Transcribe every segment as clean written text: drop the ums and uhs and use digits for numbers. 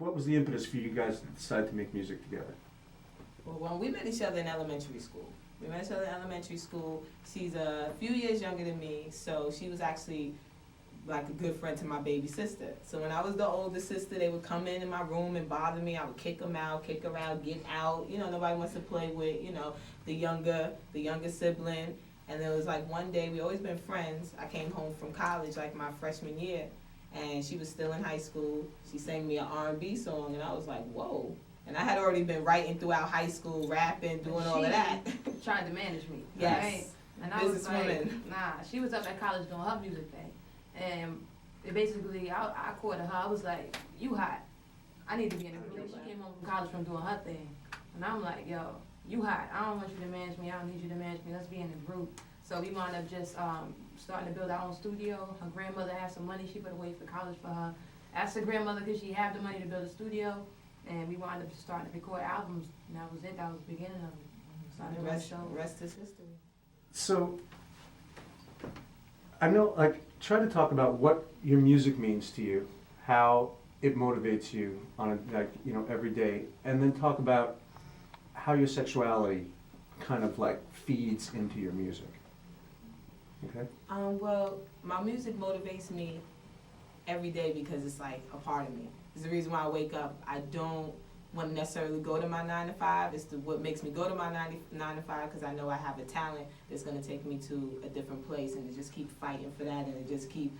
what was the impetus for you guys to decide to make music together? Well, when we met each other in elementary school. We met each other in elementary school. She's a few years younger than me, so she was actually like a good friend to my baby sister. So when I was the older sister, they would come in my room and bother me. I would kick them out, kick her out, get out. You know, nobody wants to play with, you know, the younger sibling. And there was like one day, we always been friends. I came home from college like my freshman year, and she was still in high school. She sang me an R&B song, and I was like, whoa. And I had already been writing throughout high school, rapping, doing all of that. Trying to manage me. Yes. Right? And I was like, woman. nah, she was up at college doing her music thing. And it basically, I caught her. I was like, you hot. I need to be in a group. She came home from college from doing her thing. And I'm like, yo, you hot. I don't want you to manage me. I don't need you to manage me. Let's be in a group. So we wound up just starting to build our own studio. Her grandmother had some money. She put away for college for her. Asked her grandmother, could she have the money to build a studio? And we wound up just starting to record albums. And that was it. That was the beginning of it. The rest is history. So, I know, like, try to talk about what your music means to you, how it motivates you on a, like, you know, every day, and then talk about how your sexuality kind of like feeds into your music. Okay? Well, my music motivates me every day because it's like a part of me. It's the reason why I wake up. I don't want to necessarily go to my 9 to 5. It's what makes me go to my 9 to 5 because I know I have a talent that's going to take me to a different place, and to just keep fighting for that, and to just keep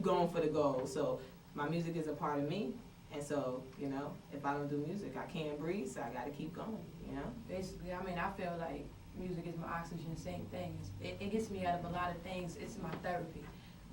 going for the goal. So my music is a part of me, and so, you know, if I don't do music, I can't breathe, so I got to keep going, you know? Basically, I mean, I feel like music is my oxygen, same thing. It gets me out of a lot of things. It's my therapy.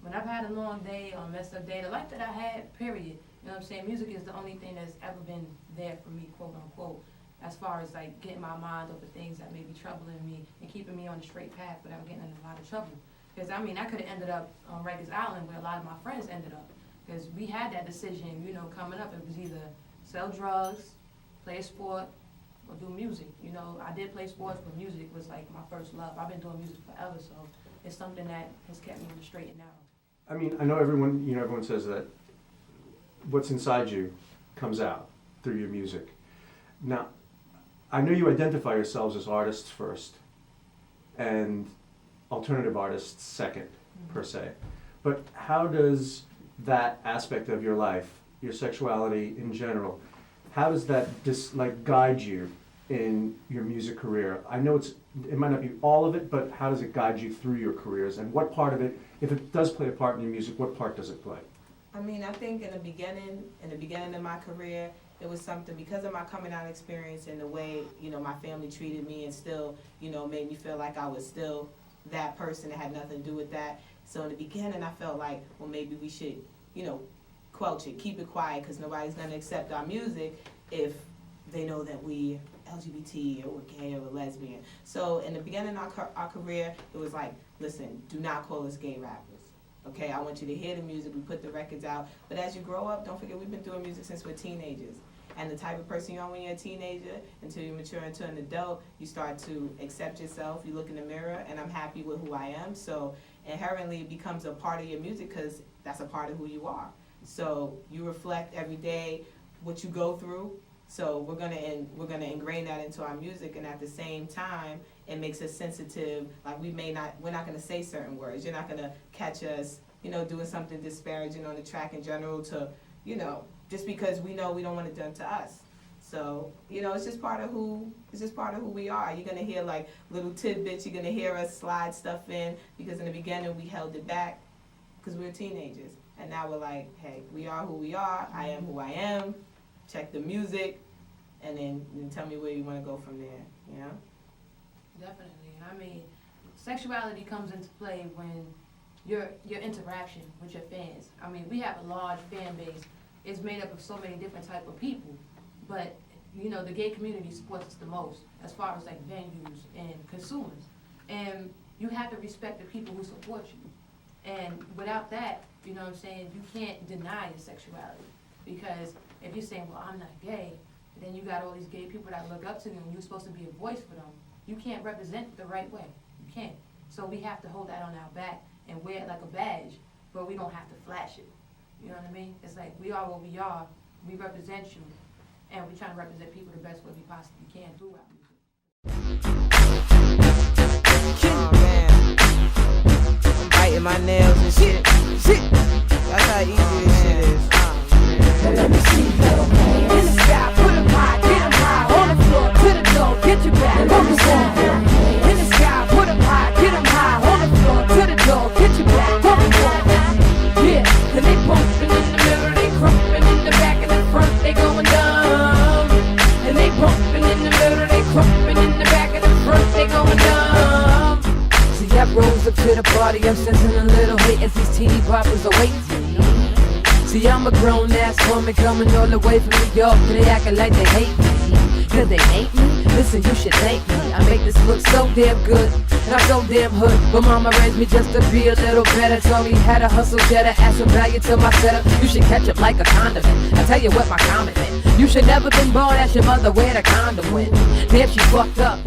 When I've had a long day or messed up day, the life that I had, period, you know what I'm saying? Music is the only thing that's ever been there for me, quote unquote, as far as like getting my mind over things that may be troubling me and keeping me on the straight path without getting in a lot of trouble. Because I mean, I could have ended up on Rikers Island where a lot of my friends ended up. Because we had that decision, you know, coming up. It was either sell drugs, play a sport, or do music. You know, I did play sports, but music was like my first love. I've been doing music forever, so it's something that has kept me on the straight and narrow. I mean, I know everyone says that what's inside you comes out through your music. Now, I know you identify yourselves as artists first and alternative artists second, per se. But how does that aspect of your life, your sexuality in general, how does that guide you in your music career? I know it might not be all of it, but how does it guide you through your careers? And what part of it, if it does play a part in your music, what part does it play? I mean, I think in the beginning of my career, it was something because of my coming out experience and the way, you know, my family treated me and still, you know, made me feel like I was still that person that had nothing to do with that. So in the beginning, I felt like, well, maybe we should, you know, quelch it, keep it quiet, because nobody's going to accept our music if they know that we LGBT or we're gay or we're lesbian. So in the beginning of our career, it was like, listen, do not call us gay rappers. Okay, I want you to hear the music, we put the records out. But as you grow up, don't forget we've been doing music since we're teenagers. And the type of person you are when you're a teenager, until you mature into an adult, you start to accept yourself, you look in the mirror, and I'm happy with who I am. So inherently it becomes a part of your music because that's a part of who you are. So you reflect every day what you go through. So we're gonna ingrain that into our music, and at the same time, it makes us sensitive. Like we're not gonna say certain words. You're not gonna catch us, you know, doing something disparaging on the track in general to, you know, just because we know we don't want it done to us. So, you know, it's just part of who we are. You're gonna hear like little tidbits. You're gonna hear us slide stuff in because in the beginning we held it back because we were teenagers, and now we're like, hey, we are who we are. I am who I am. Check the music, and then tell me where you want to go from there, you know? Definitely. I mean, sexuality comes into play when your interaction with your fans. I mean, we have a large fan base. It's made up of so many different type of people, but, you know, the gay community supports us the most as far as like venues and consumers. And you have to respect the people who support you. And without that, you know what I'm saying, you can't deny your sexuality. Because if you're saying, well, I'm not gay, then you got all these gay people that look up to you and you're supposed to be a voice for them. You can't represent the right way. You can't. So we have to hold that on our back and wear it like a badge, but we don't have to flash it. You know what I mean? It's like we are what we are, we represent you, and we're trying to represent people the best way we possibly can through our music. Oh man, I'm biting my nails and shit. That's how easy this shit is. Let me see little man in the sky, put 'em high, get 'em high, on the floor, to the door, get your back, focus on. In the sky, put 'em high, get 'em high, on the floor, to the door, get your back, focus on. Yeah, and they bumping in the middle, they crumping in the back and the front, they going dumb. And they bumping in the middle, they crumping in the back and the front, they going dumb. See, I rose up to the party, I'm sensing a little hate as these teeny poppers are waiting for me. See, I'm a grown-ass woman coming all the way from New York, and they acting like they hate me. Cause they hate me? Listen, you should thank me. I make this look so damn good, and I'm so damn hood. But mama raised me just to be a little better. Told me how to hustle, cheddar, add some value to my setup. You should catch up like a condiment. I tell you what my comment meant. You should never been born as your mother where the condom went. Damn, she fucked up.